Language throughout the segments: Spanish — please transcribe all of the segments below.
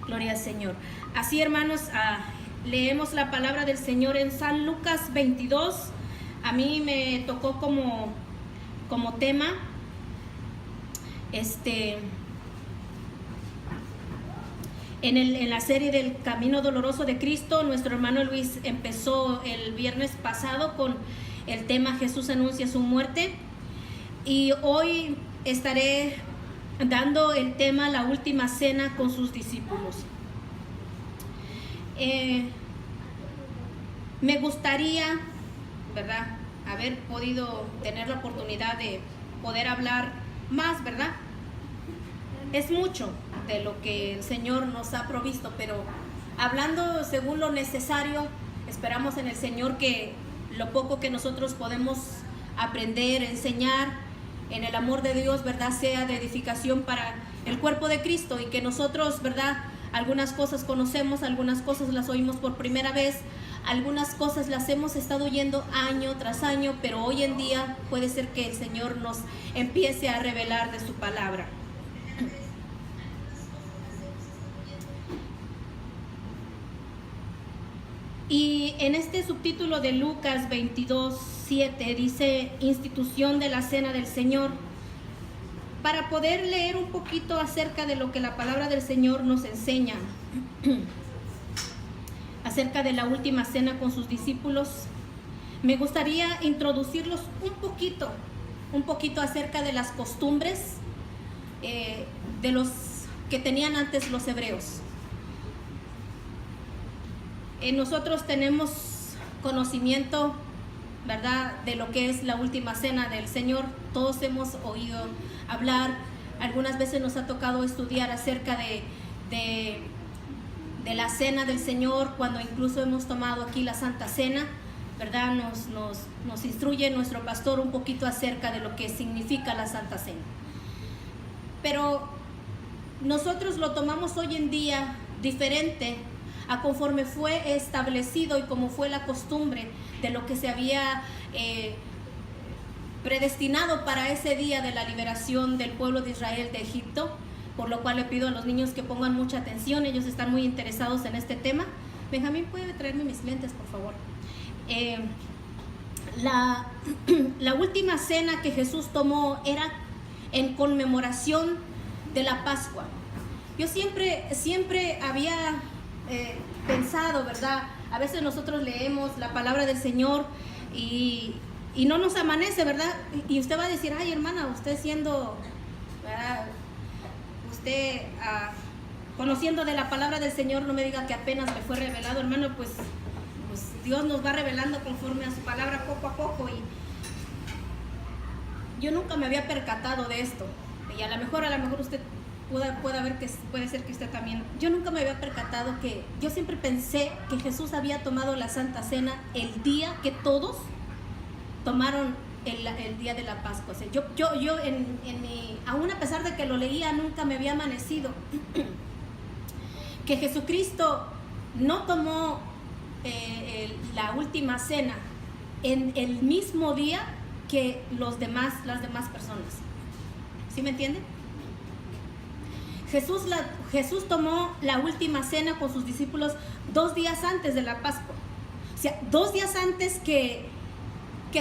Gloria al Señor. Así, hermanos, leemos la palabra del Señor en San Lucas 22. A mí me tocó como tema en la serie del Camino Doloroso de Cristo. Nuestro hermano Luis empezó el viernes pasado con el tema Jesús anuncia su muerte, y hoy estaré dando el tema la última cena con sus discípulos. Me gustaría, ¿verdad?, haber podido tener la oportunidad de poder hablar más, ¿verdad? Es mucho de lo que el Señor nos ha provisto, pero hablando según lo necesario, esperamos en el Señor que lo poco que nosotros podemos aprender, enseñar en el amor de Dios, ¿verdad?, sea de edificación para el cuerpo de Cristo, y que nosotros, ¿verdad?, algunas cosas conocemos, algunas cosas las oímos por primera vez, algunas cosas las hemos estado oyendo año tras año, pero hoy en día puede ser que el Señor nos empiece a revelar de su palabra. Y en este subtítulo de Lucas 22:7 dice institución de la cena del Señor, para poder leer un poquito acerca de lo que la palabra del Señor nos enseña acerca de la última cena con sus discípulos. Me gustaría introducirlos un poquito acerca de las costumbres de los que tenían antes los hebreos. Nosotros tenemos conocimiento, ¿verdad?, de lo que es la última cena del Señor. Todos hemos oído hablar, algunas veces nos ha tocado estudiar acerca de la cena del Señor, cuando incluso hemos tomado aquí la Santa Cena, ¿verdad? Nos instruye nuestro pastor un poquito acerca de lo que significa la Santa Cena. Pero nosotros lo tomamos hoy en día diferente a conforme fue establecido y como fue la costumbre de lo que se había predestinado para ese día de la liberación del pueblo de Israel de Egipto, por lo cual le pido a los niños que pongan mucha atención. Ellos están muy interesados en este tema. Benjamín, ¿puede traerme mis lentes, por favor? La última cena que Jesús tomó era en conmemoración de la Pascua. Yo siempre había pensado, ¿verdad? A veces nosotros leemos la palabra del Señor y no nos amanece, ¿verdad? Y usted va a decir, ay, hermana, usted siendo, ¿verdad?, usted conociendo de la palabra del Señor, no me diga que apenas me fue revelado, hermano. Pues Dios nos va revelando conforme a su palabra poco a poco, y yo nunca me había percatado de esto, y a lo mejor usted pueda ver que puede ser que usted también. Yo nunca me había percatado que yo siempre pensé que Jesús había tomado la Santa Cena el día que todos tomaron el día de la Pascua. O sea, yo aún a pesar de que lo leía, nunca me había amanecido que Jesucristo no tomó la última cena en el mismo día que las demás personas. ¿Sí me entienden? Jesús tomó la última cena con sus discípulos 2 días antes de la Pascua. O sea, 2 días antes que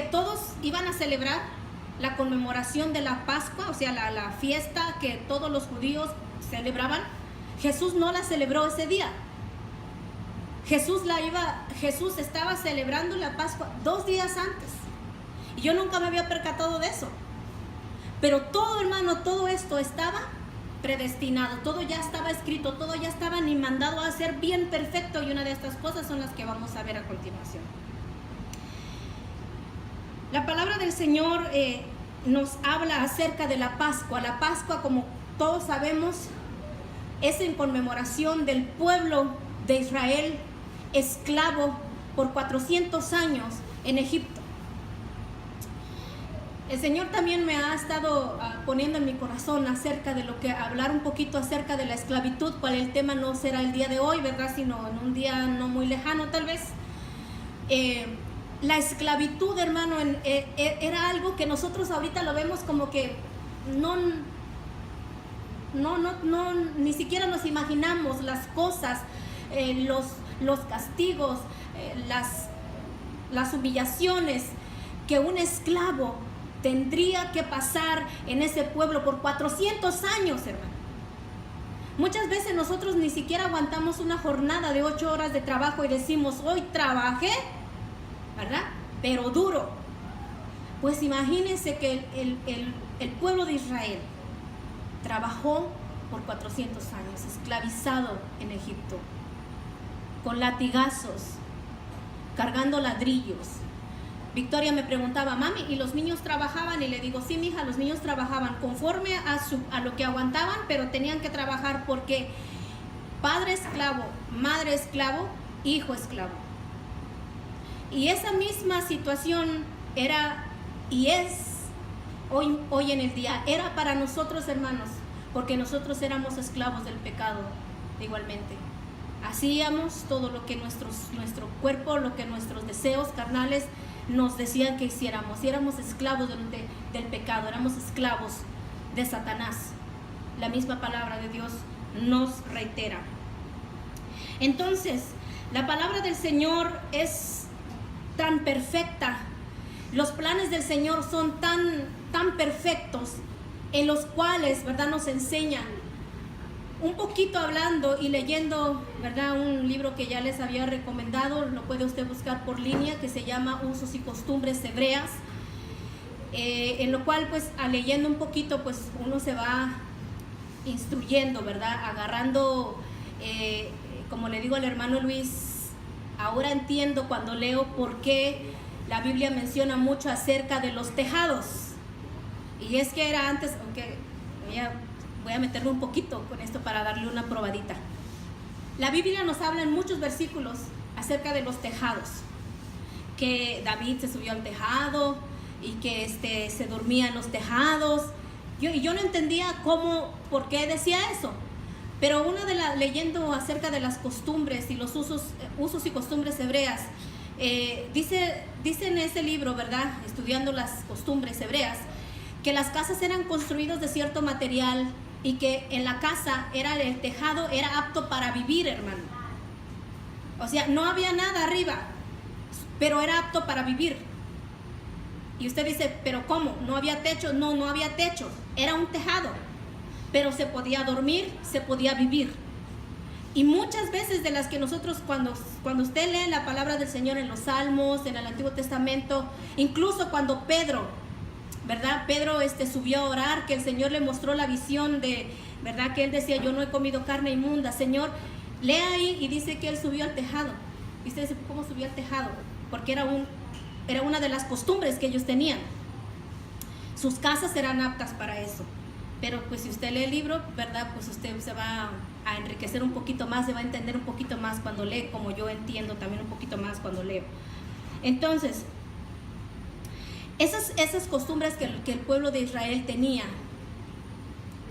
todos iban a celebrar la conmemoración de la Pascua, o sea, la fiesta que todos los judíos celebraban. Jesús no la celebró ese día. Jesús estaba celebrando la Pascua 2 días antes. Y yo nunca me había percatado de eso. Pero todo, hermano, todo esto estaba predestinado, todo ya estaba escrito, todo ya estaba ni mandado a ser bien perfecto, y una de estas cosas son las que vamos a ver a continuación. La palabra del Señor nos habla acerca de la Pascua. La Pascua, como todos sabemos, es en conmemoración del pueblo de Israel esclavo por 400 años en Egipto. El Señor también me ha estado poniendo en mi corazón acerca de lo que hablar un poquito acerca de la esclavitud, cual el tema no será el día de hoy, ¿verdad?, sino en un día no muy lejano tal vez. La esclavitud, hermano, era algo que nosotros ahorita lo vemos como que ni siquiera nos imaginamos las cosas, los castigos, las humillaciones que un esclavo tendría que pasar en ese pueblo por 400 años, hermano. Muchas veces nosotros ni siquiera aguantamos una jornada de 8 horas de trabajo y decimos, hoy trabajé, ¿verdad? Pero duro. Pues imagínense que el pueblo de Israel trabajó por 400 años, esclavizado en Egipto, con latigazos, cargando ladrillos. Victoria me preguntaba, mami, ¿y los niños trabajaban? Y le digo, sí, mija, los niños trabajaban conforme a lo que aguantaban, pero tenían que trabajar porque padre esclavo, madre esclavo, hijo esclavo. Y esa misma situación era y es hoy en el día, era para nosotros, hermanos, porque nosotros éramos esclavos del pecado igualmente. Hacíamos todo lo que nuestro cuerpo, lo que nuestros deseos carnales nos decían que hiciéramos, y éramos esclavos del pecado, éramos esclavos de Satanás. La misma palabra de Dios nos reitera. Entonces, la palabra del Señor es tan perfecta, los planes del Señor son tan perfectos, en los cuales, ¿verdad?, nos enseñan. Un poquito hablando y leyendo, ¿verdad?, un libro que ya les había recomendado, lo puede usted buscar por línea, que se llama Usos y Costumbres Hebreas, en lo cual, pues, leyendo un poquito, pues, uno se va instruyendo, ¿verdad?, agarrando, como le digo al hermano Luis, ahora entiendo cuando leo por qué la Biblia menciona mucho acerca de los tejados. Y es que era antes, aunque voy a meterme un poquito con esto para darle una probadita. La Biblia nos habla en muchos versículos acerca de los tejados, que David se subió al tejado y que se dormía en los tejados. Yo no entendía por qué decía eso, pero leyendo acerca de las costumbres y los usos y costumbres hebreas, dice en ese libro, ¿verdad?, estudiando las costumbres hebreas, que las casas eran construidas de cierto material y que en la casa el tejado era apto para vivir, hermano. O sea, no había nada arriba, pero era apto para vivir. Y usted dice, ¿pero cómo? ¿No había techo? No había techo, era un tejado, pero se podía dormir, se podía vivir. Y muchas veces de las que nosotros, cuando usted lee la palabra del Señor en los Salmos, en el Antiguo Testamento, incluso cuando Pedro, ¿verdad?, Pedro subió a orar, que el Señor le mostró la visión de, ¿verdad?, que él decía, yo no he comido carne inmunda, Señor, lee ahí y dice que él subió al tejado. Y usted dice, ¿cómo subió al tejado? Porque era una de las costumbres que ellos tenían. Sus casas eran aptas para eso. Pero pues si usted lee el libro, ¿verdad?, pues usted se va a enriquecer un poquito más, se va a entender un poquito más cuando lee, como yo entiendo también un poquito más cuando leo. Entonces, esas costumbres que el pueblo de Israel tenía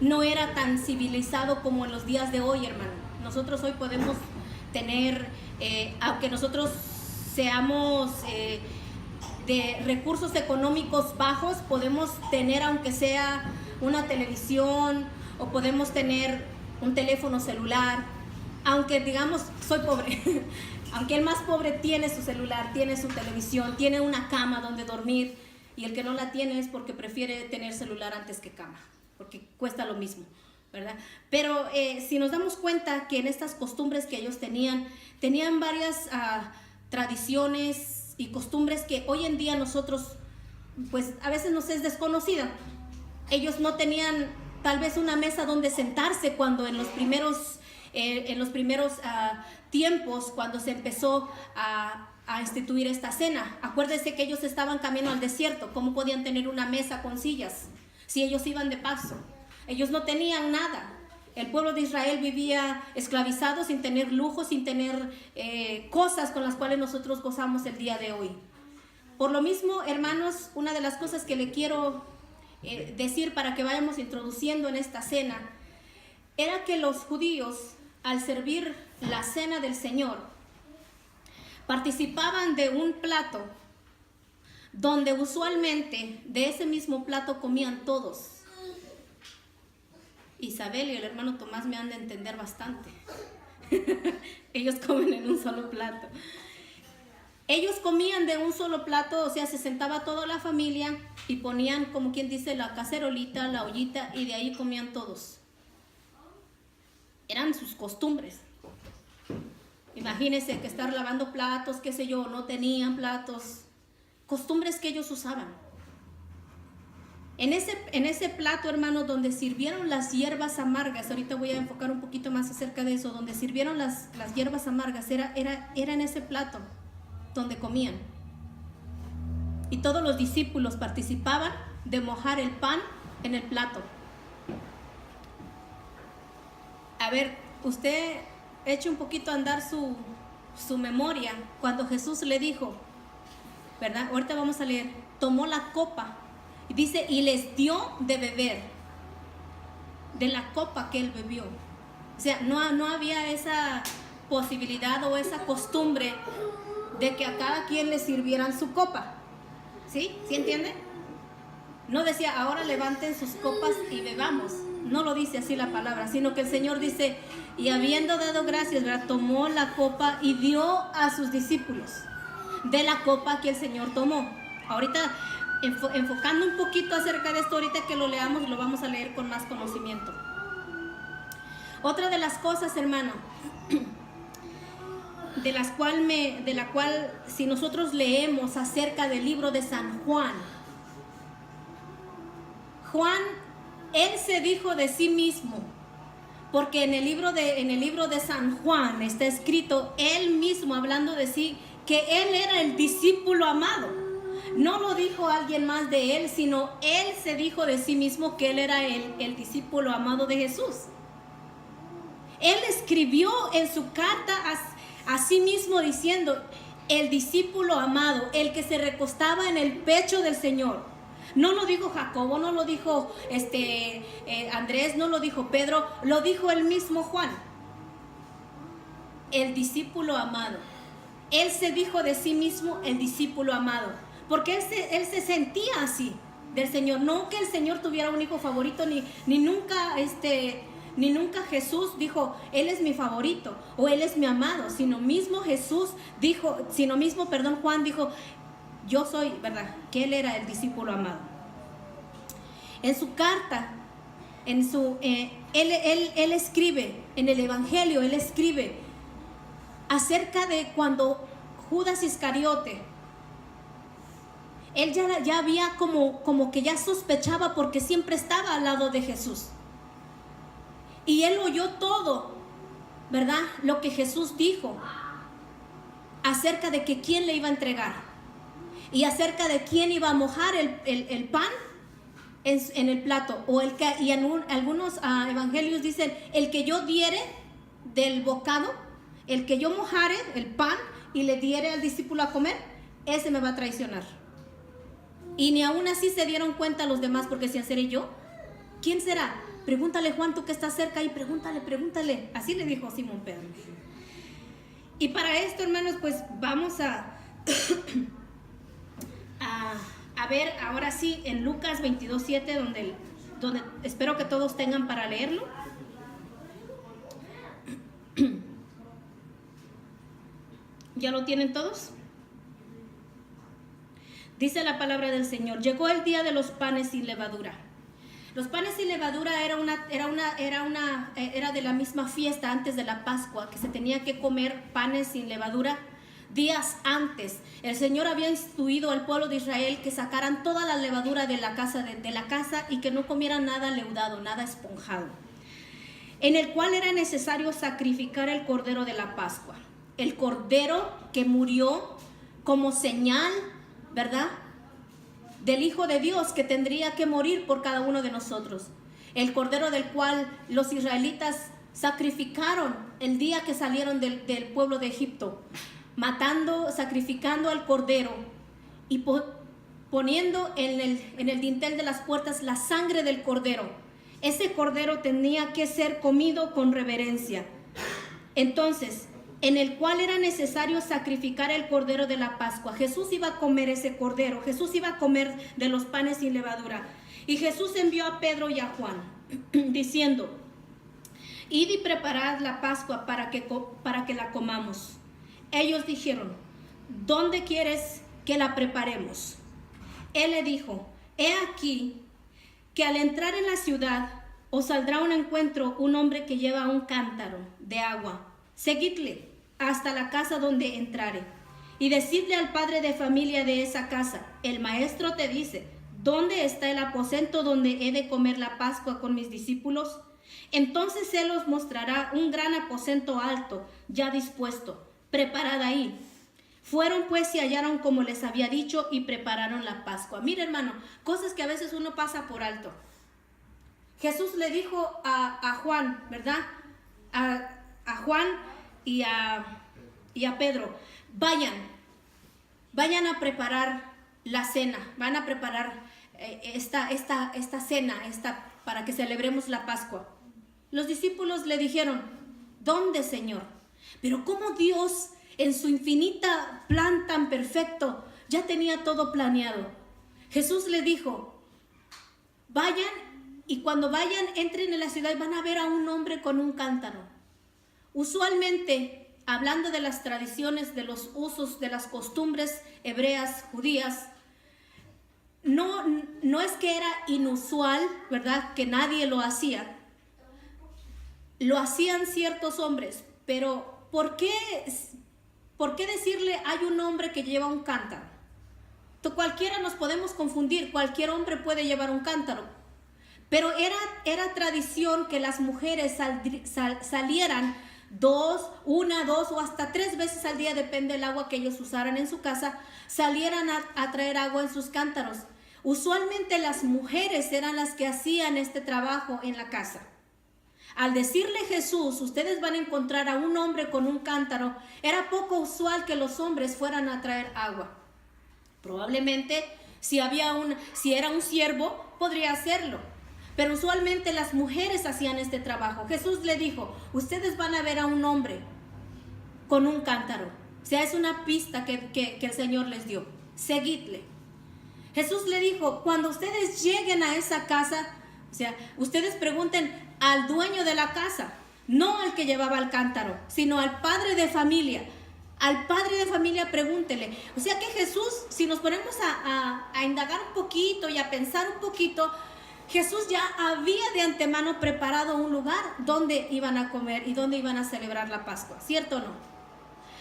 no era tan civilizado como en los días de hoy, hermano. Nosotros hoy podemos tener, aunque nosotros seamos de recursos económicos bajos, podemos tener, aunque sea una televisión, o podemos tener un teléfono celular, aunque digamos, soy pobre, aunque el más pobre tiene su celular, tiene su televisión, tiene una cama donde dormir, y el que no la tiene es porque prefiere tener celular antes que cama, porque cuesta lo mismo, ¿verdad? Pero si nos damos cuenta que en estas costumbres que ellos tenían varias tradiciones y costumbres que hoy en día nosotros, pues a veces nos es desconocida. Ellos no tenían tal vez una mesa donde sentarse cuando en los primeros tiempos, cuando se empezó a instituir esta cena. Acuérdense que ellos estaban camino al desierto. ¿Cómo podían tener una mesa con sillas si ellos iban de paso? Ellos no tenían nada. El pueblo de Israel vivía esclavizado, sin tener lujo, sin tener cosas con las cuales nosotros gozamos el día de hoy. Por lo mismo, hermanos, una de las cosas que le quiero decir para que vayamos introduciendo en esta cena, era que los judíos, al servir la cena del Señor, participaban de un plato donde usualmente de ese mismo plato comían todos. Isabel y el hermano Tomás me han de entender bastante. Ellos comen en un solo plato. Ellos comían de un solo plato, o sea, se sentaba toda la familia y ponían, como quien dice, la cacerolita, la ollita, y de ahí comían todos. Eran sus costumbres. Imagínense que estar lavando platos, qué sé yo, no tenían platos. Costumbres que ellos usaban. En ese plato, hermanos, donde sirvieron las hierbas amargas, ahorita voy a enfocar un poquito más acerca de eso, donde sirvieron las hierbas amargas, era en ese plato donde comían. Y todos los discípulos participaban de mojar el pan en el plato. A ver, usted eche un poquito a andar su memoria cuando Jesús le dijo, ¿verdad? Ahorita vamos a leer, tomó la copa y dice, y les dio de beber de la copa que él bebió. O sea, no había esa posibilidad o esa costumbre de que a cada quien le sirvieran su copa. ¿Sí? ¿Sí entienden? No decía, ahora levanten sus copas y bebamos. No lo dice así la palabra, sino que el Señor dice, y habiendo dado gracias, ¿verdad?, tomó la copa y dio a sus discípulos de la copa que el Señor tomó. Ahorita, enfocando un poquito acerca de esto, ahorita que lo leamos, lo vamos a leer con más conocimiento. Otra de las cosas, hermano, de la cual si nosotros leemos acerca del libro de San Juan, él se dijo de sí mismo, porque en el libro de San Juan está escrito él mismo hablando de sí, que él era el discípulo amado. No lo dijo alguien más de él, sino él se dijo de sí mismo que él era el discípulo amado de Jesús. Él escribió en su carta a sí mismo diciendo, el discípulo amado, el que se recostaba en el pecho del Señor. No lo dijo Jacobo, no lo dijo Andrés, no lo dijo Pedro, lo dijo el mismo Juan. El discípulo amado. Él se dijo de sí mismo el discípulo amado, porque él se sentía así del Señor. No que el Señor tuviera un hijo favorito, ni nunca Jesús dijo, él es mi favorito o él es mi amado, sino mismo Juan dijo, yo soy, ¿verdad?, que él era el discípulo amado. En su carta, él escribe, en el Evangelio, él escribe acerca de cuando Judas Iscariote, él ya había como que ya sospechaba, porque siempre estaba al lado de Jesús. Y él oyó todo, ¿verdad?, lo que Jesús dijo acerca de que quién le iba a entregar y acerca de quién iba a mojar el pan en el plato, y en algunos evangelios dicen, el que yo diere del bocado, el que yo mojare el pan y le diere al discípulo a comer, ese me va a traicionar. Y ni aún así se dieron cuenta los demás, porque decían, ¿seré yo? ¿Quién será? Pregúntale, Juan, tú que estás cerca, y pregúntale. Así le dijo Simón Pedro. Y para esto, hermanos, pues vamos a ver ahora sí en Lucas 22:7, donde espero que todos tengan para leerlo. ¿Ya lo tienen todos? Dice la palabra del Señor, llegó el día de los panes sin levadura. Los panes sin levadura era de la misma fiesta antes de la Pascua, que se tenía que comer panes sin levadura días antes. El Señor había instruido al pueblo de Israel que sacaran toda la levadura de la casa y que no comieran nada leudado, nada esponjado, en el cual era necesario sacrificar el cordero de la Pascua, el cordero que murió como señal, ¿verdad?, del Hijo de Dios, que tendría que morir por cada uno de nosotros. El cordero del cual los israelitas sacrificaron el día que salieron del pueblo de Egipto, sacrificando al cordero y poniendo en el dintel de las puertas la sangre del cordero. Ese cordero tenía que ser comido con reverencia. Entonces, en el cual era necesario sacrificar el cordero de la Pascua. Jesús iba a comer ese cordero, Jesús iba a comer de los panes sin levadura. Y Jesús envió a Pedro y a Juan. diciendo: id y preparad la Pascua para que la comamos. Ellos dijeron: ¿dónde quieres que la preparemos? Él le dijo: he aquí que al entrar en la ciudad os saldrá un encuentro un hombre que lleva un cántaro de agua. Seguidle hasta la casa donde entrare, y decidle al padre de familia de esa casa: el maestro te dice, ¿dónde está el aposento donde he de comer la Pascua con mis discípulos? Entonces él os mostrará un gran aposento alto, ya dispuesto, preparad ahí. Fueron pues y hallaron como les había dicho y prepararon la Pascua. Mira, hermano, cosas que a veces uno pasa por alto. Jesús le dijo a Juan, ¿verdad? A Juan y a Pedro: vayan a preparar la cena, van a preparar esta cena, para que celebremos la Pascua. Los discípulos le dijeron: ¿dónde, Señor? Pero ¿cómo Dios, en su infinita plan tan perfecto, ya tenía todo planeado? Jesús le dijo: vayan, y cuando vayan, entren en la ciudad y van a ver a un hombre con un cántaro. Usualmente, hablando de las tradiciones, de los usos, de las costumbres hebreas, judías, no es que era inusual, ¿verdad?, que nadie lo hacía. Lo hacían ciertos hombres, pero ¿por qué decirle hay un hombre que lleva un cántaro? Cualquiera nos podemos confundir, cualquier hombre puede llevar un cántaro, pero era tradición que las mujeres salieran una, dos o hasta 3 veces al día, depende del agua que ellos usaran en su casa, salieran a traer agua en sus cántaros. Usualmente las mujeres eran las que hacían este trabajo en la casa. Al decirle Jesús: ustedes van a encontrar a un hombre con un cántaro, era poco usual que los hombres fueran a traer agua. Probablemente si era un siervo, podría hacerlo, pero usualmente las mujeres hacían este trabajo. Jesús le dijo: ustedes van a ver a un hombre con un cántaro. O sea, es una pista que el Señor les dio. Seguidle. Jesús le dijo: cuando ustedes lleguen a esa casa, o sea, ustedes pregunten al dueño de la casa, no al que llevaba el cántaro, sino al padre de familia. Al padre de familia pregúntele. O sea que Jesús, si nos ponemos a indagar un poquito y a pensar un poquito, Jesús ya había de antemano preparado un lugar donde iban a comer y donde iban a celebrar la Pascua, ¿cierto o no?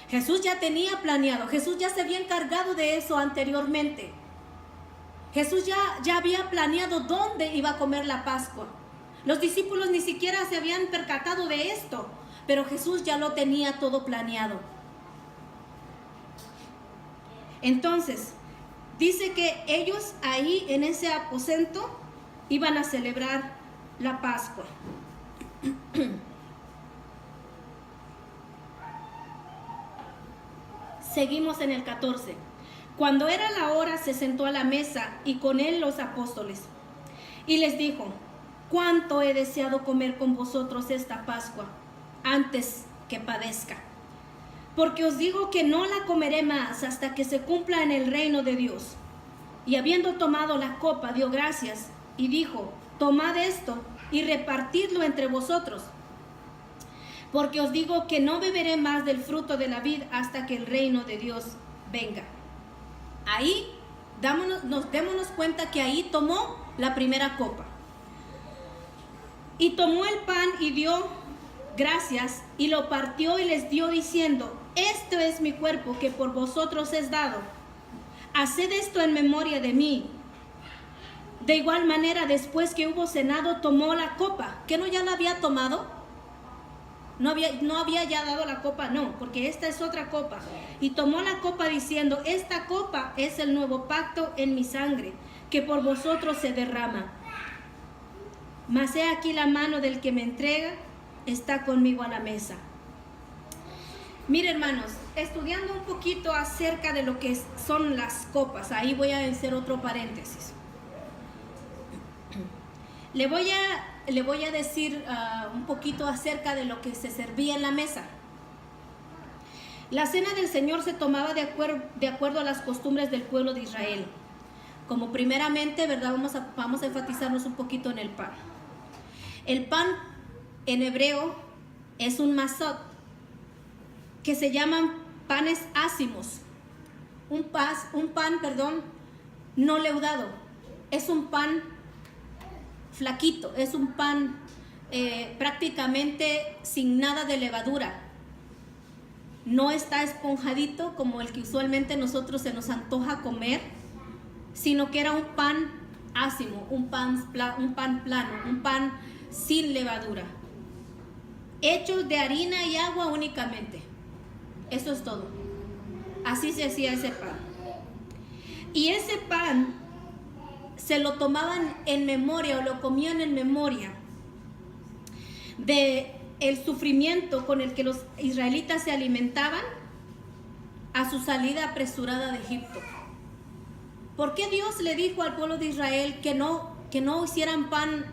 Jesús ya tenía planeado, Jesús ya se había encargado de eso anteriormente. Jesús ya había planeado dónde iba a comer la Pascua. Los discípulos ni siquiera se habían percatado de esto, pero Jesús ya lo tenía todo planeado. Entonces, dice que ellos ahí en ese aposento iban a celebrar la Pascua. Seguimos en el 14. Cuando era la hora, se sentó a la mesa y con él los apóstoles. Y les dijo: cuánto he deseado comer con vosotros esta Pascua antes que padezca. Porque os digo que no la comeré más hasta que se cumpla en el reino de Dios. Y habiendo tomado la copa, dio gracias y dijo: tomad esto y repartidlo entre vosotros. Porque os digo que no beberé más del fruto de la vid hasta que el reino de Dios venga. Ahí, démonos cuenta que ahí tomó la primera copa. Y tomó el pan y dio gracias y lo partió y les dio diciendo: esto es mi cuerpo que por vosotros es dado. Haced esto en memoria de mí. De igual manera, después que hubo cenado, tomó la copa. ¿Que no ya la había tomado? No había ya dado la copa, no, porque esta es otra copa. Y tomó la copa diciendo: esta copa es el nuevo pacto en mi sangre, que por vosotros se derrama. Mas he aquí la mano del que me entrega está conmigo a la mesa. Mire, hermanos, estudiando un poquito acerca de lo que son las copas, ahí voy a hacer otro paréntesis. Le voy a decir un poquito acerca de lo que se servía en la mesa. La cena del Señor se tomaba de acuerdo a las costumbres del pueblo de Israel. Como primeramente, ¿verdad? Vamos a enfatizarnos un poquito en el pan. El pan en hebreo es un masot, que se llaman panes ácimos. Un pan, no leudado. Es un pan flaquito, es un pan prácticamente sin nada de levadura. No está esponjadito como el que usualmente nosotros se nos antoja comer, sino que era un pan ácimo, un pan plano, un pan sin levadura, hecho de harina y agua únicamente. Eso es todo. Así se hacía ese pan. Y ese pan se lo tomaban en memoria, o lo comían en memoria de el sufrimiento con el que los israelitas se alimentaban a su salida apresurada de Egipto. ¿Por qué Dios le dijo al pueblo de Israel que no hicieran pan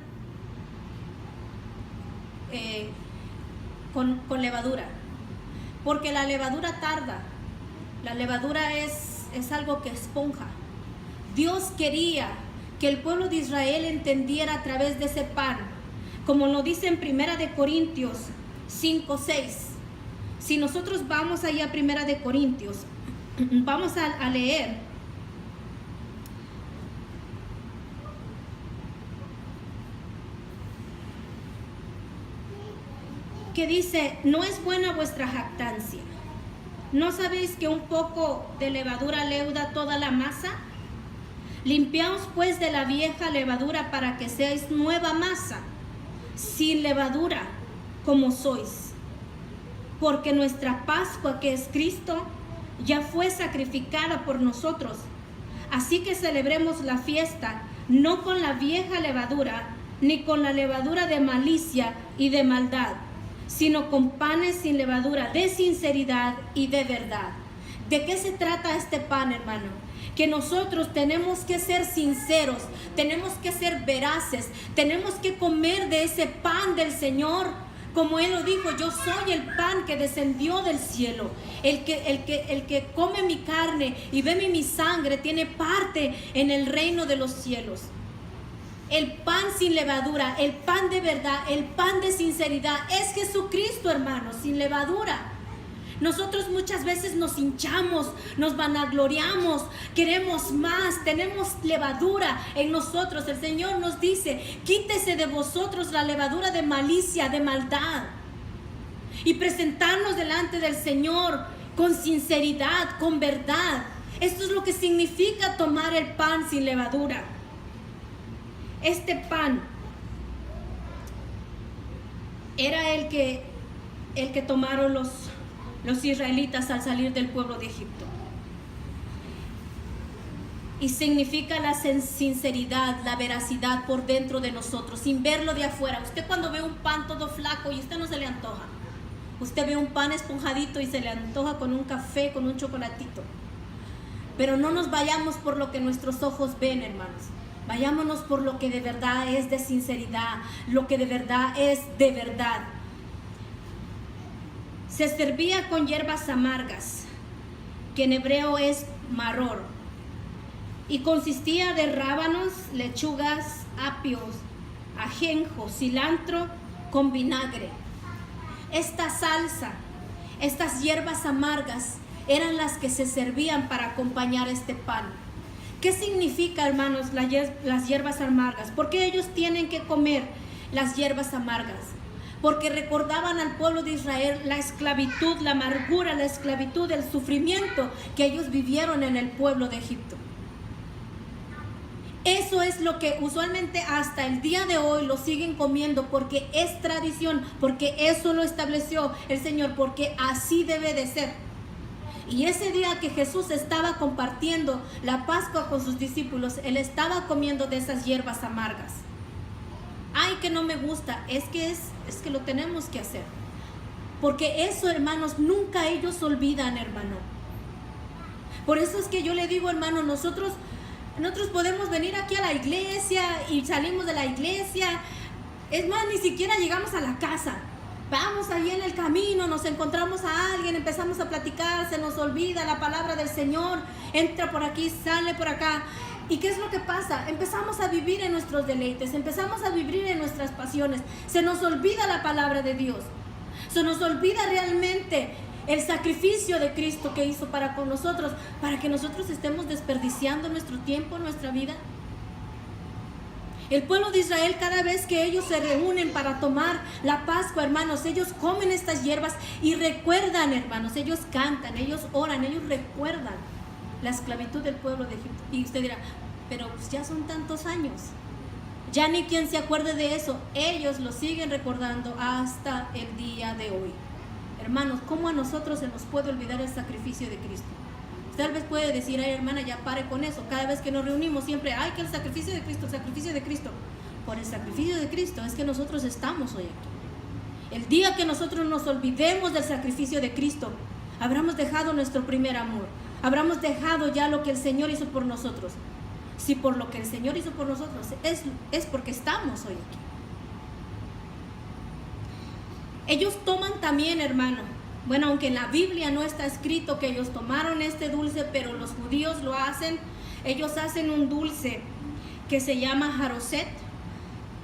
con levadura? Porque la levadura tarda. La levadura es algo que esponja. Dios quería que el pueblo de Israel entendiera a través de ese pan, como lo dice en 1 Corintios 5:6. Si nosotros vamos allá a 1 Corintios, vamos a leer. Que dice: no es buena vuestra jactancia. ¿No sabéis que un poco de levadura leuda toda la masa? Limpiaos pues de la vieja levadura para que seáis nueva masa, sin levadura, como sois. Porque nuestra Pascua, que es Cristo, ya fue sacrificada por nosotros. Así que celebremos la fiesta, no con la vieja levadura, ni con la levadura de malicia y de maldad, sino con panes sin levadura, de sinceridad y de verdad. ¿De qué se trata este pan, hermano? Que nosotros tenemos que ser sinceros, tenemos que ser veraces, tenemos que comer de ese pan del Señor. Como Él lo dijo: yo soy el pan que descendió del cielo. El que come mi carne y bebe mi sangre tiene parte en el reino de los cielos. El pan sin levadura, el pan de verdad, el pan de sinceridad es Jesucristo, hermanos, sin levadura. Nosotros muchas veces nos hinchamos, nos vanagloriamos, queremos más, tenemos levadura en nosotros. El Señor nos dice: quítese de vosotros la levadura de malicia, de maldad, y presentarnos delante del Señor con sinceridad, con verdad. Esto es lo que significa tomar el pan sin levadura. Este pan era el que tomaron los israelitas al salir del pueblo de Egipto. Y significa la sinceridad, la veracidad por dentro de nosotros, sin verlo de afuera. Usted cuando ve un pan todo flaco y a usted no se le antoja. Usted ve un pan esponjadito y se le antoja con un café, con un chocolatito. Pero no nos vayamos por lo que nuestros ojos ven, hermanos. Vayámonos por lo que de verdad es de sinceridad, lo que de verdad es de verdad. Se servía con hierbas amargas, que en hebreo es maror, y consistía de rábanos, lechugas, apios, ajenjo, cilantro con vinagre. Esta salsa, estas hierbas amargas, eran las que se servían para acompañar este pan. ¿Qué significa, hermanos, las hierbas amargas? ¿Por qué ellos tienen que comer las hierbas amargas? Porque recordaban al pueblo de Israel la esclavitud, la amargura, la esclavitud, el sufrimiento que ellos vivieron en el pueblo de Egipto. Eso es lo que usualmente hasta el día de hoy lo siguen comiendo, porque es tradición, porque eso lo estableció el Señor, porque así debe de ser. Y ese día que Jesús estaba compartiendo la Pascua con sus discípulos, Él estaba comiendo de esas hierbas amargas. Ay, que no me gusta, es que lo tenemos que hacer. Porque eso, hermanos, nunca ellos olvidan, hermano. Por eso es que yo le digo, hermano, nosotros podemos venir aquí a la iglesia y salimos de la iglesia. Es más, ni siquiera llegamos a la casa. Vamos ahí en el camino, nos encontramos a alguien, empezamos a platicar, se nos olvida la palabra del Señor, entra por aquí, sale por acá. ¿Y qué es lo que pasa? Empezamos a vivir en nuestros deleites, empezamos a vivir en nuestras pasiones. Se nos olvida la palabra de Dios. Se nos olvida realmente el sacrificio de Cristo que hizo para con nosotros, para que nosotros estemos desperdiciando nuestro tiempo, nuestra vida. El pueblo de Israel, cada vez que ellos se reúnen para tomar la Pascua, hermanos, ellos comen estas hierbas y recuerdan, hermanos, ellos cantan, ellos oran, ellos recuerdan la esclavitud del pueblo de Egipto. Y usted dirá, pero pues ya son tantos años, ya ni quien se acuerde de eso. Ellos lo siguen recordando hasta el día de hoy. Hermanos, ¿cómo a nosotros se nos puede olvidar el sacrificio de Cristo? Tal vez puede decir, ay hermana, ya pare con eso. Cada vez que nos reunimos siempre, ay, que el sacrificio de Cristo, el sacrificio de Cristo. Por el sacrificio de Cristo es que nosotros estamos hoy aquí. El día que nosotros nos olvidemos del sacrificio de Cristo, habremos dejado nuestro primer amor. Habremos dejado ya lo que el Señor hizo por nosotros. Si por lo que el Señor hizo por nosotros es porque estamos hoy aquí. Ellos toman también, hermano. Bueno, aunque en la Biblia no está escrito que ellos tomaron este dulce, pero los judíos lo hacen. Ellos hacen un dulce que se llama jaroset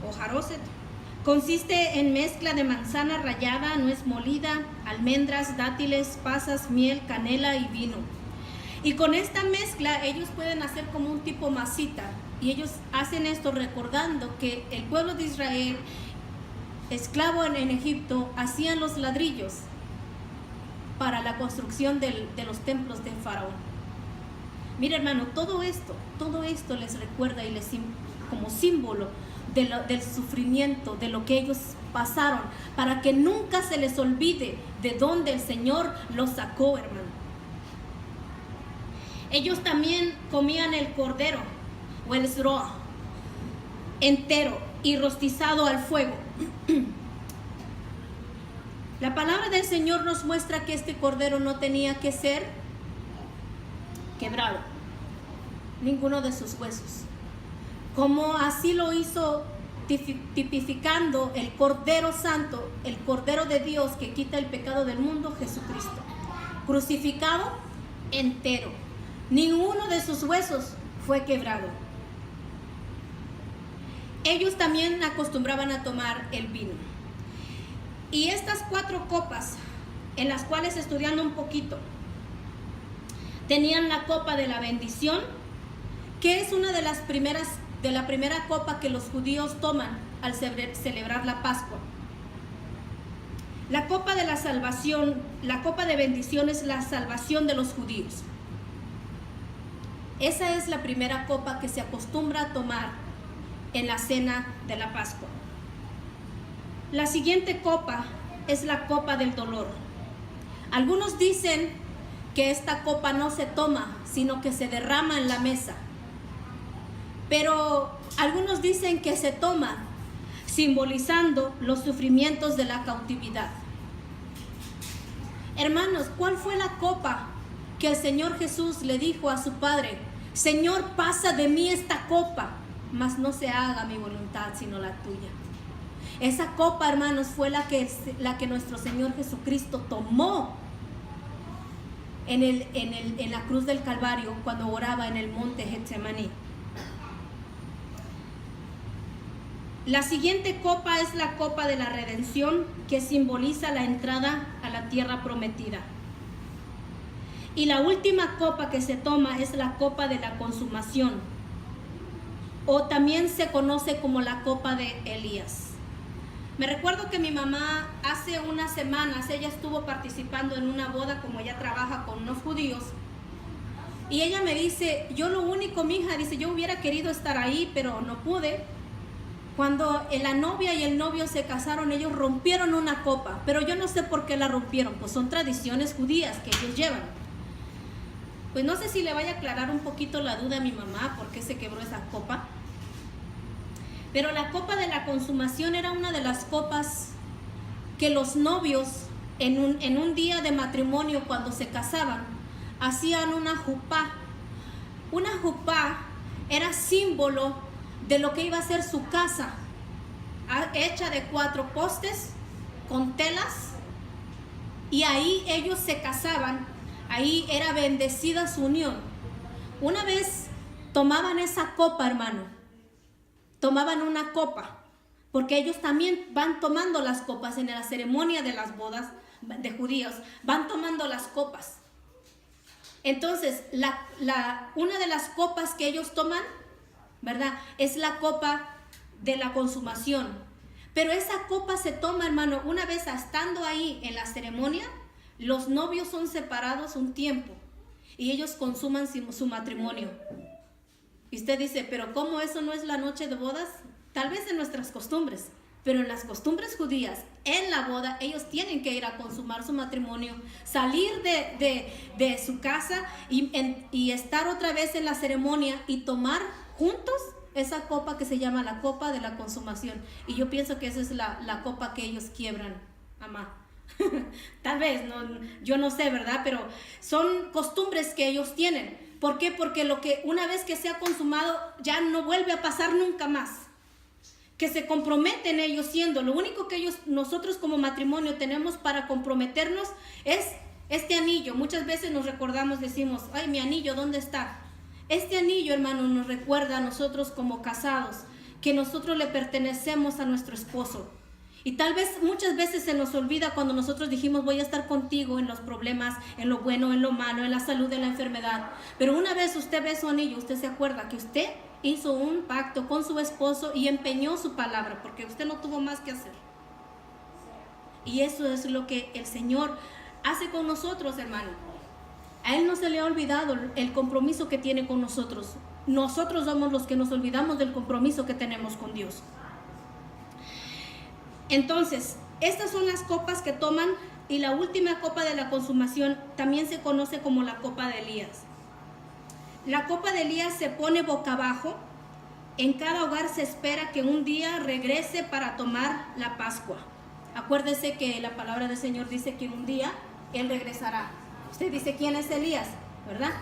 o jaroset. Consiste en mezcla de manzana rallada, nuez molida, almendras, dátiles, pasas, miel, canela y vino. Y con esta mezcla ellos pueden hacer como un tipo masita. Y ellos hacen esto recordando que el pueblo de Israel, esclavo en Egipto, hacían los ladrillos para la construcción de los templos de Faraón. Mira, hermano, todo esto les recuerda y les como símbolo del sufrimiento, de lo que ellos pasaron, para que nunca se les olvide de dónde el Señor los sacó, hermano. Ellos también comían el cordero o el zroa entero y rostizado al fuego. La palabra del Señor nos muestra que este cordero no tenía que ser quebrado, ninguno de sus huesos, como así lo hizo tipificando el Cordero Santo, el Cordero de Dios que quita el pecado del mundo, Jesucristo, crucificado entero. Ninguno de sus huesos fue quebrado. Ellos también acostumbraban a tomar el vino. Y estas 4 copas, en las cuales, estudiando un poquito, tenían la copa de la bendición, que es una de las primeras, de la primera copa que los judíos toman al celebrar la Pascua. La copa de la salvación, la copa de bendición es la salvación de los judíos. Esa es la primera copa que se acostumbra a tomar en la cena de la Pascua. La siguiente copa es la copa del dolor. Algunos dicen que esta copa no se toma, sino que se derrama en la mesa. Pero algunos dicen que se toma, simbolizando los sufrimientos de la cautividad. Hermanos, ¿cuál fue la copa que el Señor Jesús le dijo a su Padre? Señor, pasa de mí esta copa, mas no se haga mi voluntad, sino la tuya. Esa copa, hermanos, fue la que nuestro Señor Jesucristo tomó en la cruz del Calvario cuando oraba en el monte Getsemaní. La siguiente copa es la copa de la redención, que simboliza la entrada a la tierra prometida. Y la última copa que se toma es la copa de la consumación, o también se conoce como la copa de Elías. Me recuerdo que mi mamá hace unas semanas, ella estuvo participando en una boda, como ella trabaja con unos judíos, y ella me dice, yo lo único, mija, dice, yo hubiera querido estar ahí, pero no pude. Cuando la novia y el novio se casaron, ellos rompieron una copa, pero yo no sé por qué la rompieron, pues son tradiciones judías que ellos llevan. Pues no sé si le vaya a aclarar un poquito la duda a mi mamá por qué se quebró esa copa. Pero la copa de la consumación era una de las copas que los novios en un día de matrimonio, cuando se casaban, hacían una jupá. Una jupá era símbolo de lo que iba a ser su casa, hecha de 4 postes con telas, y ahí ellos se casaban, ahí era bendecida su unión. Una vez tomaban esa copa, hermano. Tomaban una copa, porque ellos también van tomando las copas en la ceremonia de las bodas de judíos, van tomando las copas. Entonces, una de las copas que ellos toman, ¿verdad? Es la copa de la consumación. Pero esa copa se toma, hermano, una vez estando ahí en la ceremonia, los novios son separados un tiempo y ellos consuman su matrimonio. Y usted dice, pero ¿cómo eso no es la noche de bodas? Tal vez en nuestras costumbres, pero en las costumbres judías, en la boda, ellos tienen que ir a consumar su matrimonio, salir de su casa y estar otra vez en la ceremonia y tomar juntos esa copa que se llama la copa de la consumación. Y yo pienso que esa es la copa que ellos quiebran, mamá. Tal vez, no, yo no sé, ¿verdad? Pero son costumbres que ellos tienen. ¿Por qué? Porque lo que una vez que se ha consumado ya no vuelve a pasar nunca más. Que se comprometen ellos siendo. Lo único que nosotros como matrimonio tenemos para comprometernos es este anillo. Muchas veces nos recordamos, decimos, ay, mi anillo, ¿dónde está? Este anillo, hermano, nos recuerda a nosotros como casados, que nosotros le pertenecemos a nuestro esposo. Y tal vez muchas veces se nos olvida cuando nosotros dijimos voy a estar contigo en los problemas, en lo bueno, en lo malo, en la salud, en la enfermedad. Pero una vez usted ve su anillo, usted se acuerda que usted hizo un pacto con su esposo y empeñó su palabra, porque usted no tuvo más que hacer. Y eso es lo que el Señor hace con nosotros, hermano. A Él no se le ha olvidado el compromiso que tiene con nosotros. Nosotros somos los que nos olvidamos del compromiso que tenemos con Dios. Entonces, estas son las copas que toman, y la última copa de la consumación también se conoce como la copa de Elías. La copa de Elías se pone boca abajo. En cada hogar se espera que un día regrese para tomar la Pascua. Acuérdese que la palabra del Señor dice que un día Él regresará. Usted dice, ¿quién es Elías? ¿Verdad?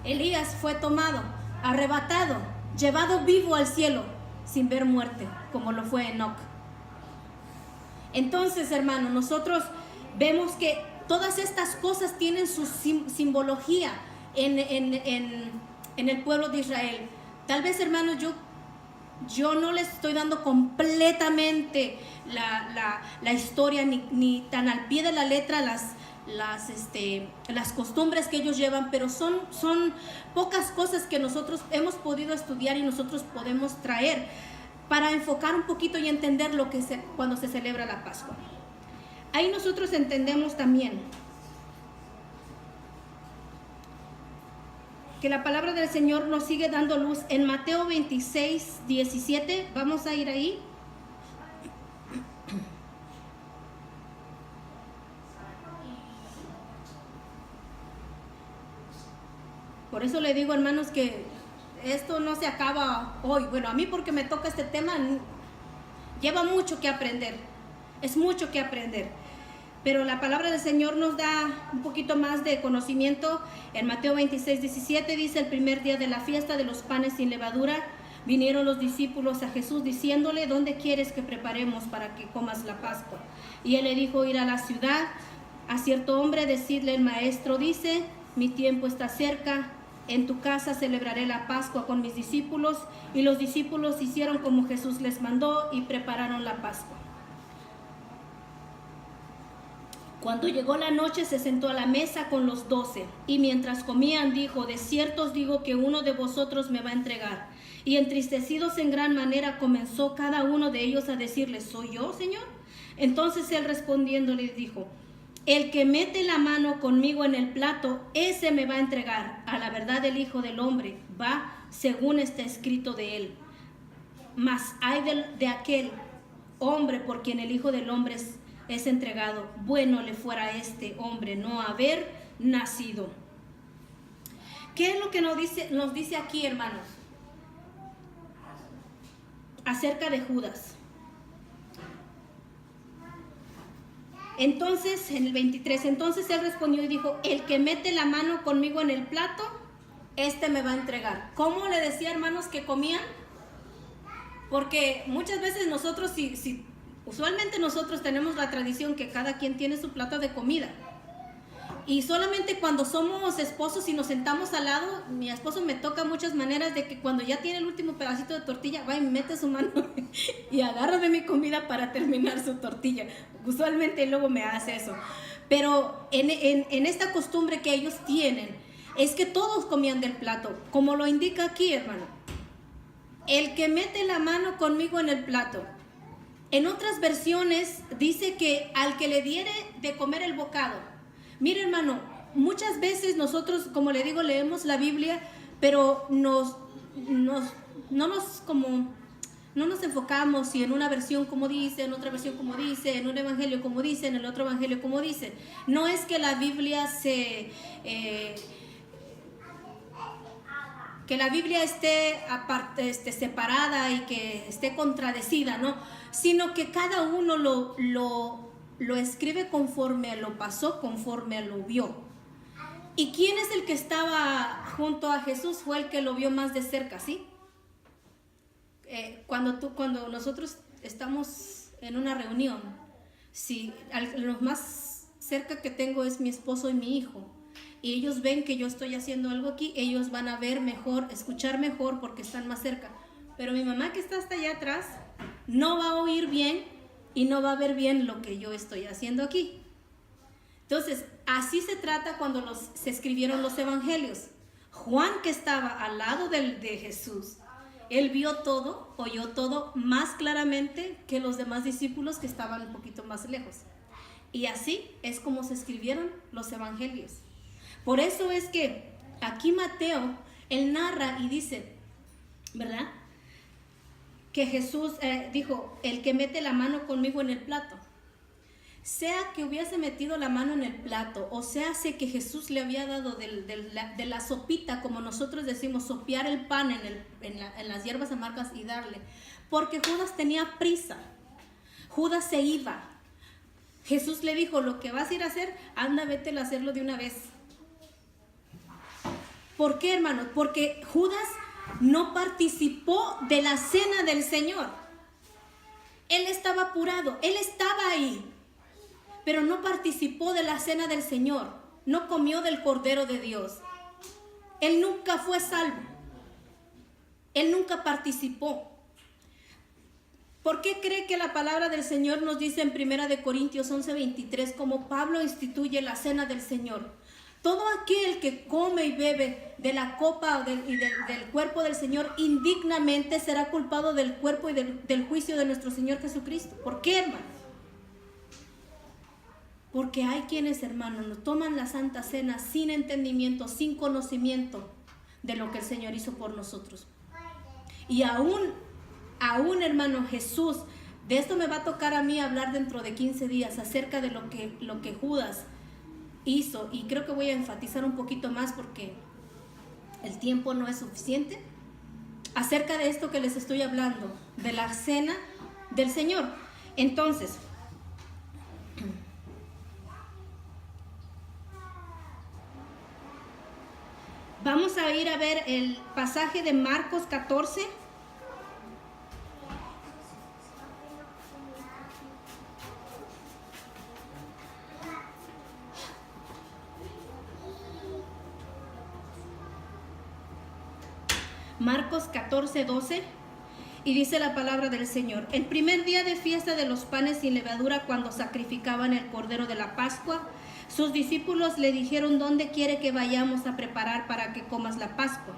Elías fue tomado, arrebatado, llevado vivo al cielo, sin ver muerte, como lo fue Enoc. Entonces, hermano, nosotros vemos que todas estas cosas tienen su simbología en el pueblo de Israel. Tal vez, hermano, yo no les estoy dando completamente la historia, ni tan al pie de la letra las costumbres que ellos llevan, pero son pocas cosas que nosotros hemos podido estudiar y nosotros podemos traer para enfocar un poquito y entender cuando se celebra la Pascua. Ahí nosotros entendemos también que la palabra del Señor nos sigue dando luz en Mateo 26, 17. Vamos a ir ahí. Por eso le digo, hermanos, que esto no se acaba hoy. Bueno, a mí porque me toca este tema, lleva mucho que aprender. Es mucho que aprender. Pero la palabra del Señor nos da un poquito más de conocimiento. En Mateo 26, 17 dice, el primer día de la fiesta de los panes sin levadura, vinieron los discípulos a Jesús diciéndole, ¿dónde quieres que preparemos para que comas la Pascua? Y él le dijo, ir a la ciudad, a cierto hombre, decirle, el maestro dice, mi tiempo está cerca, en tu casa celebraré la Pascua con mis discípulos. Y los discípulos hicieron como Jesús les mandó y prepararon la Pascua. Cuando llegó la noche se sentó a la mesa con los 12 y mientras comían dijo, de cierto os digo que uno de vosotros me va a entregar. Y entristecidos en gran manera comenzó cada uno de ellos a decirle, ¿soy yo, Señor? Entonces él respondiendo les dijo, el que mete la mano conmigo en el plato, ese me va a entregar. A la verdad el Hijo del Hombre va según está escrito de él. Mas hay de aquel hombre por quien el Hijo del Hombre es entregado. Bueno le fuera a este hombre no haber nacido. ¿Qué es lo que nos dice aquí, hermanos? Acerca de Judas. Entonces, en el 23, entonces él respondió y dijo, el que mete la mano conmigo en el plato, este me va a entregar. ¿Cómo le decía, hermanos, que comían? Porque muchas veces nosotros, usualmente nosotros tenemos la tradición que cada quien tiene su plato de comida. Y solamente cuando somos esposos y nos sentamos al lado, mi esposo me toca muchas maneras de que cuando ya tiene el último pedacito de tortilla, va y mete su mano y agarra de mi comida para terminar su tortilla. Usualmente luego me hace eso. Pero en esta costumbre que ellos tienen, es que todos comían del plato, como lo indica aquí, hermano. El que mete la mano conmigo en el plato. En otras versiones dice que al que le diere de comer el bocado. Mire, hermano, muchas veces nosotros, como le digo, leemos la Biblia, pero no nos enfocamos si en una versión como dice, en otra versión como dice, en un evangelio como dice, en el otro evangelio como dice. No es que la Biblia esté aparte, separada y que esté contradecida, ¿no? Sino que cada uno lo escribe conforme lo pasó, conforme lo vio. ¿Y quién es el que estaba junto a Jesús? Fue el que lo vio más de cerca, ¿sí? Cuando nosotros estamos en una reunión, sí, lo más cerca que tengo es mi esposo y mi hijo, y ellos ven que yo estoy haciendo algo aquí, ellos van a ver mejor, escuchar mejor porque están más cerca. Pero mi mamá, que está hasta allá atrás, no va a oír bien y no va a ver bien lo que yo estoy haciendo aquí. Entonces, así se trata cuando se escribieron los evangelios. Juan, que estaba al lado de Jesús, él vio todo, oyó todo más claramente que los demás discípulos que estaban un poquito más lejos. Y así es como se escribieron los evangelios. Por eso es que aquí Mateo, él narra y dice, ¿verdad?, que Jesús dijo, el que mete la mano conmigo en el plato. Sea que hubiese metido la mano en el plato, o sea que Jesús le había dado de la sopita, como nosotros decimos, sopear el pan en las hierbas amargas y darle. Porque Judas tenía prisa. Judas se iba. Jesús le dijo, lo que vas a ir a hacer, anda, vete a hacerlo de una vez. ¿Por qué, hermanos? Porque Judas no participó de la cena del Señor. Él estaba apurado, él estaba ahí, pero no participó de la cena del Señor, no comió del Cordero de Dios. Él nunca fue salvo, él nunca participó. ¿Por qué cree que la palabra del Señor nos dice en 1 Corintios 11:23, como Pablo instituye la cena del Señor? Todo aquel que come y bebe de la copa y del cuerpo del Señor indignamente será culpado del cuerpo y del juicio de nuestro Señor Jesucristo. ¿Por qué, hermano? Porque hay quienes, hermano, no toman la Santa Cena sin entendimiento, sin conocimiento de lo que el Señor hizo por nosotros. Y aún, hermano, Jesús, de esto me va a tocar a mí hablar dentro de 15 días acerca de lo que Judas hizo, y creo que voy a enfatizar un poquito más porque el tiempo no es suficiente, acerca de esto que les estoy hablando, de la cena del Señor. Entonces, vamos a ir a ver el pasaje de Marcos 14. Marcos 14:12, y dice la palabra del Señor: el primer día de fiesta de los panes sin levadura, cuando sacrificaban el cordero de la Pascua, sus discípulos le dijeron, ¿dónde quiere que vayamos a preparar para que comas la Pascua?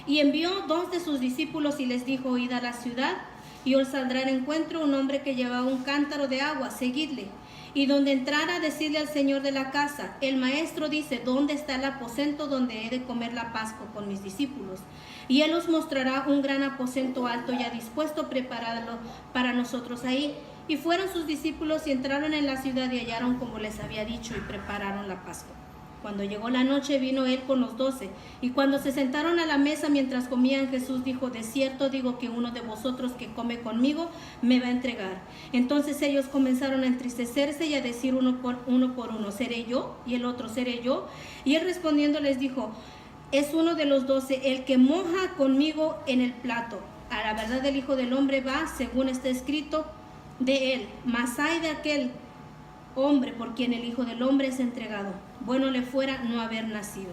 Y envió 2 de sus discípulos y les dijo, id a la ciudad, y os saldrá en encuentro un hombre que llevaba un cántaro de agua, seguidle. Y donde entrara, decirle al señor de la casa, el maestro dice, ¿dónde está el aposento donde he de comer la Pascua con mis discípulos? Y él os mostrará un gran aposento alto ya dispuesto, preparado para nosotros ahí. Y fueron sus discípulos y entraron en la ciudad y hallaron como les había dicho y prepararon la Pascua. Cuando llegó la noche, vino él con los 12. Y cuando se sentaron a la mesa mientras comían, Jesús dijo, de cierto digo que uno de vosotros que come conmigo me va a entregar. Entonces ellos comenzaron a entristecerse y a decir uno por uno, ¿seré yo? Y el otro, ¿seré yo? Y él respondiendo les dijo, es uno de los 12, el que moja conmigo en el plato. A la verdad el Hijo del Hombre va, según está escrito de él. Mas hay de aquel hombre por quien el Hijo del Hombre es entregado. Bueno le fuera no haber nacido.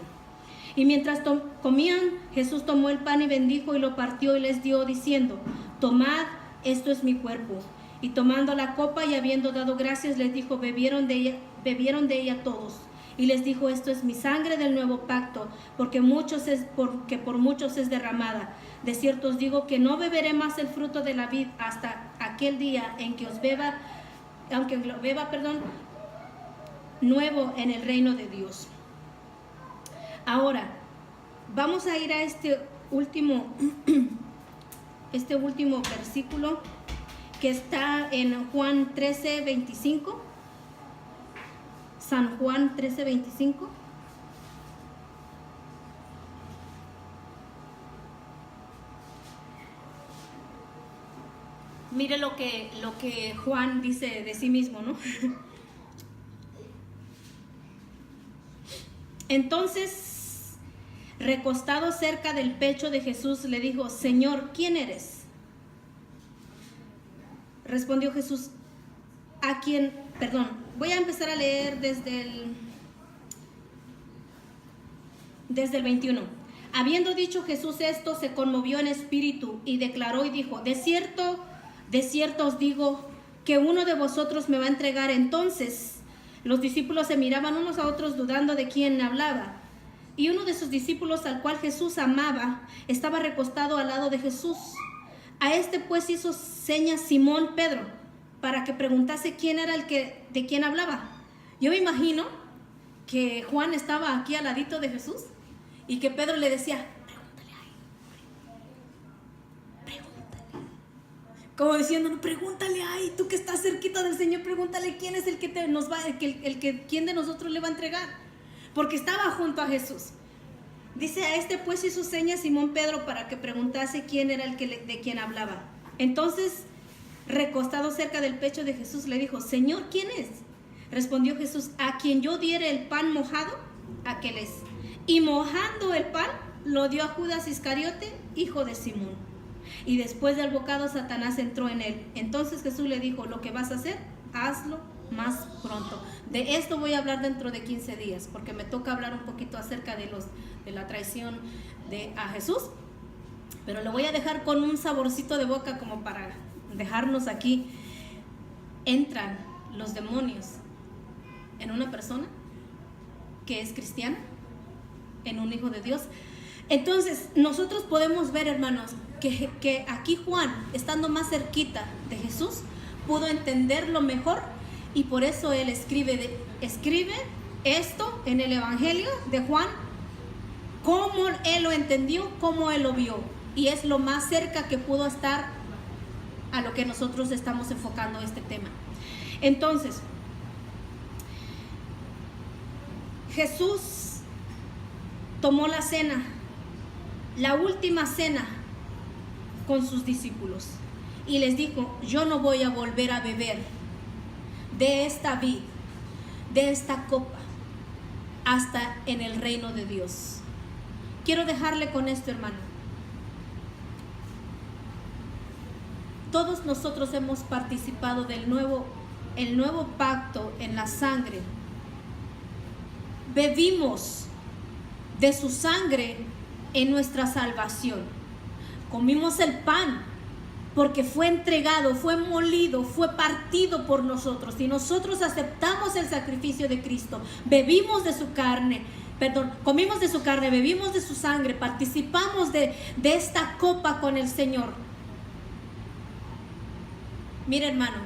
Y mientras comían, Jesús tomó el pan y bendijo y lo partió y les dio, diciendo: tomad, esto es mi cuerpo. Y tomando la copa y habiendo dado gracias, les dijo: bebieron de ella todos. Y les dijo: esto es mi sangre del nuevo pacto, porque por muchos es derramada. De cierto os digo que no beberé más el fruto de la vid hasta aquel día en que lo beba, nuevo en el reino de Dios. Ahora, vamos a ir a este último versículo que está en Juan 13:25. San Juan 13:25. Mire lo que Juan dice de sí mismo, ¿no? Entonces, recostado cerca del pecho de Jesús, le dijo: Señor, ¿quién eres? Respondió Jesús: voy a empezar a leer desde el 21. Habiendo dicho Jesús esto, se conmovió en espíritu y declaró y dijo: de cierto os digo que uno de vosotros me va a entregar. Entonces los discípulos se miraban unos a otros, dudando de quién hablaba. Y uno de sus discípulos, al cual Jesús amaba, estaba recostado al lado de Jesús. A este pues hizo señas Simón Pedro, para que preguntase quién era de quién hablaba. Yo me imagino que Juan estaba aquí al ladito de Jesús y que Pedro le decía: pregúntale. Como diciendo: no, pregúntale ahí, tú que estás cerquita del Señor, pregúntale quién es el que quién de nosotros le va a entregar. Porque estaba junto a Jesús. Dice: a este pues hizo señas Simón Pedro para que preguntase quién era de quien hablaba. Entonces, recostado cerca del pecho de Jesús, le dijo: Señor, ¿quién es? Respondió Jesús: a quien yo diere el pan mojado, aquel es. Y mojando el pan, lo dio a Judas Iscariote, hijo de Simón. Y después del bocado, Satanás entró en él. Entonces Jesús le dijo: lo que vas a hacer, hazlo más pronto. De esto voy a hablar dentro de 15 días, porque me toca hablar un poquito acerca de la traición a Jesús. Pero lo voy a dejar con un saborcito de boca como para dejarnos aquí. Entran los demonios en una persona que es cristiana, en un hijo de Dios. Entonces nosotros podemos ver, hermanos, que aquí Juan, estando más cerquita de Jesús, pudo entenderlo mejor, y por eso él escribe esto en el Evangelio de Juan, cómo él lo entendió, cómo él lo vio, y es lo más cerca que pudo estar a lo que nosotros estamos enfocando este tema. Entonces, Jesús tomó la cena, la última cena, con sus discípulos, y les dijo: yo no voy a volver a beber de esta vid, de esta copa, hasta en el reino de Dios. Quiero dejarle con esto, hermano. Todos nosotros hemos participado del nuevo pacto en la sangre. Bebimos de su sangre en nuestra salvación. Comimos el pan porque fue entregado, fue molido, fue partido por nosotros, y nosotros aceptamos el sacrificio de Cristo. Comimos de su carne, bebimos de su sangre, participamos de esta copa con el Señor. Mira, hermano,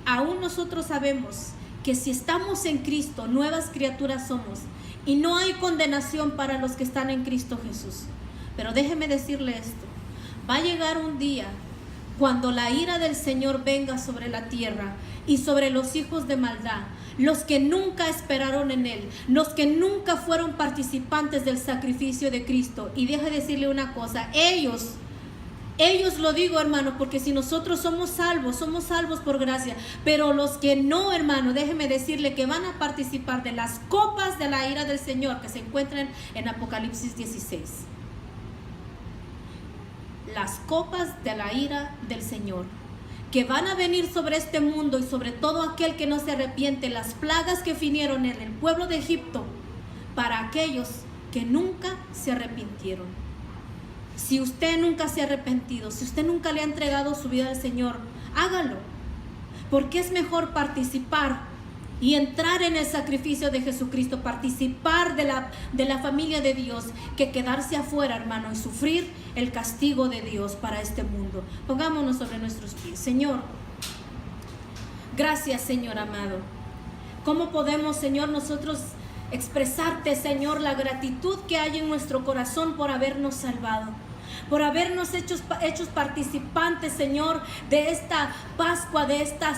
aún nosotros sabemos que si estamos en Cristo, nuevas criaturas somos, y no hay condenación para los que están en Cristo Jesús. Pero déjeme decirle esto: va a llegar un día cuando la ira del Señor venga sobre la tierra y sobre los hijos de maldad, los que nunca esperaron en Él, los que nunca fueron participantes del sacrificio de Cristo. Y deje decirle una cosa: ellos lo digo, hermano, porque si nosotros somos salvos por gracia, pero los que no, hermano, déjeme decirle que van a participar de las copas de la ira del Señor que se encuentran en Apocalipsis 16. Las copas de la ira del Señor, que van a venir sobre este mundo y sobre todo aquel que no se arrepiente, las plagas que vinieron en el pueblo de Egipto, para aquellos que nunca se arrepintieron. Si usted nunca se ha arrepentido, si usted nunca le ha entregado su vida al Señor, hágalo, porque es mejor participar y entrar en el sacrificio de Jesucristo, participar de la familia de Dios, que quedarse afuera, hermano, y sufrir el castigo de Dios para este mundo. Pongámonos sobre nuestros pies. Señor, gracias, Señor amado. ¿Cómo podemos, Señor, nosotros expresarte, Señor, la gratitud que hay en nuestro corazón por habernos salvado, por habernos hechos participantes, Señor, de esta Pascua, de esta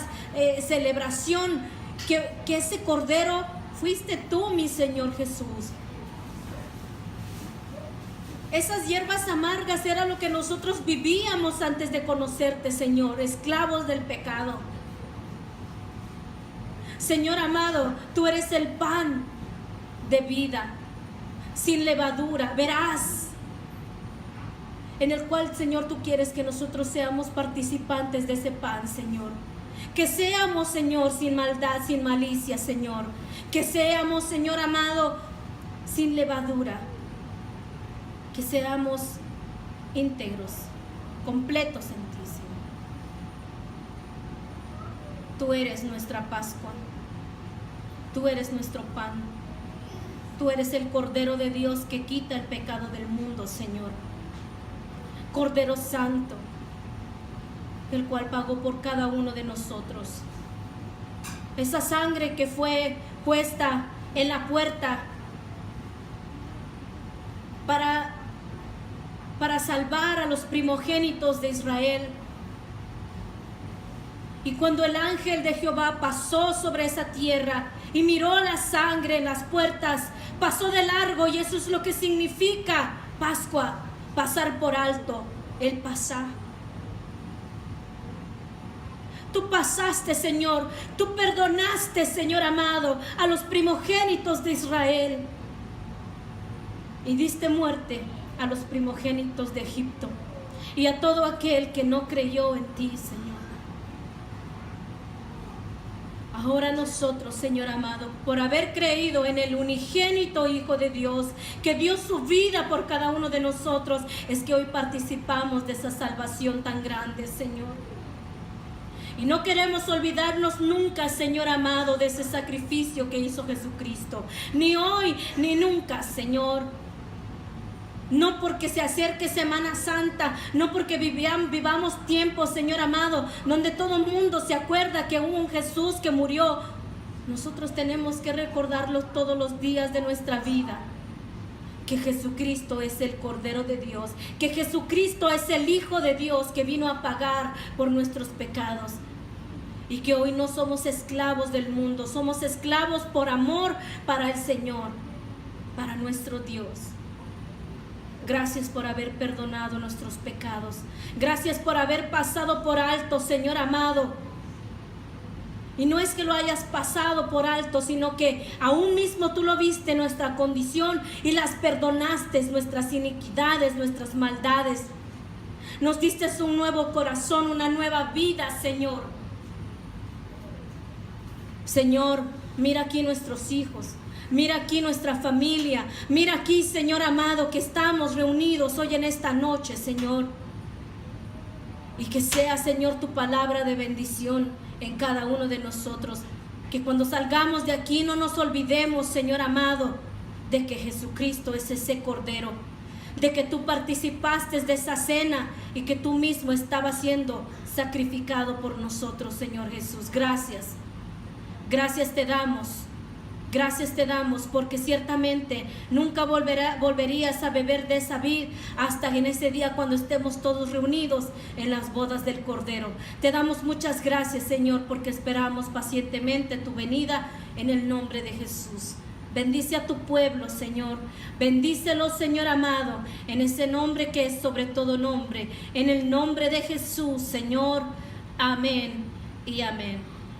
celebración, que ese Cordero fuiste tú, mi Señor Jesús. Esas hierbas amargas era lo que nosotros vivíamos antes de conocerte, Señor, esclavos del pecado. Señor amado, tú eres el pan de vida, sin levadura, veraz, en el cual, Señor, tú quieres que nosotros seamos participantes de ese pan, Señor. Que seamos, Señor, sin maldad, sin malicia, Señor. Que seamos, Señor amado, sin levadura. Que seamos íntegros, completos en ti, Señor. Tú eres nuestra Pascua. Tú eres nuestro pan. Tú eres el Cordero de Dios que quita el pecado del mundo, Señor. Cordero Santo, el cual pagó por cada uno de nosotros. Esa sangre que fue puesta en la puerta para salvar a los primogénitos de Israel. Y cuando el ángel de Jehová pasó sobre esa tierra y miró la sangre en las puertas, pasó de largo, y eso es lo que significa Pascua, pasar por alto, el pasar. Tú pasaste, Señor, tú perdonaste, Señor amado, a los primogénitos de Israel, y diste muerte a los primogénitos de Egipto y a todo aquel que no creyó en ti, Señor. Ahora nosotros, Señor amado, por haber creído en el unigénito Hijo de Dios, que dio su vida por cada uno de nosotros, es que hoy participamos de esa salvación tan grande, Señor. Y no queremos olvidarnos nunca, Señor amado, de ese sacrificio que hizo Jesucristo. Ni hoy, ni nunca, Señor. No porque se acerque Semana Santa, no porque vivamos tiempos, Señor amado, donde todo el mundo se acuerda que hubo un Jesús que murió. Nosotros tenemos que recordarlo todos los días de nuestra vida, que Jesucristo es el Cordero de Dios, que Jesucristo es el Hijo de Dios que vino a pagar por nuestros pecados, y que hoy no somos esclavos del mundo, somos esclavos por amor para el Señor, para nuestro Dios. Gracias por haber perdonado nuestros pecados. Gracias por haber pasado por alto, Señor amado. Y no es que lo hayas pasado por alto, sino que aún mismo tú lo viste, nuestra condición, y las perdonaste, nuestras iniquidades, nuestras maldades. Nos diste un nuevo corazón, una nueva vida, Señor. Señor, mira aquí nuestros hijos. Mira aquí nuestra familia. Mira aquí, Señor amado, que estamos reunidos hoy en esta noche, Señor. Y que sea, Señor, tu palabra de bendición en cada uno de nosotros. Que cuando salgamos de aquí no nos olvidemos, Señor amado, de que Jesucristo es ese Cordero. De que tú participaste de esa cena y que tú mismo estabas siendo sacrificado por nosotros, Señor Jesús. Gracias. Gracias te damos. Gracias te damos, porque ciertamente nunca volverías a beber de esa vid hasta en ese día cuando estemos todos reunidos en las bodas del Cordero. Te damos muchas gracias, Señor, porque esperamos pacientemente tu venida en el nombre de Jesús. Bendice a tu pueblo, Señor. Bendícelo, Señor amado, en ese nombre que es sobre todo nombre. En el nombre de Jesús, Señor. Amén y amén.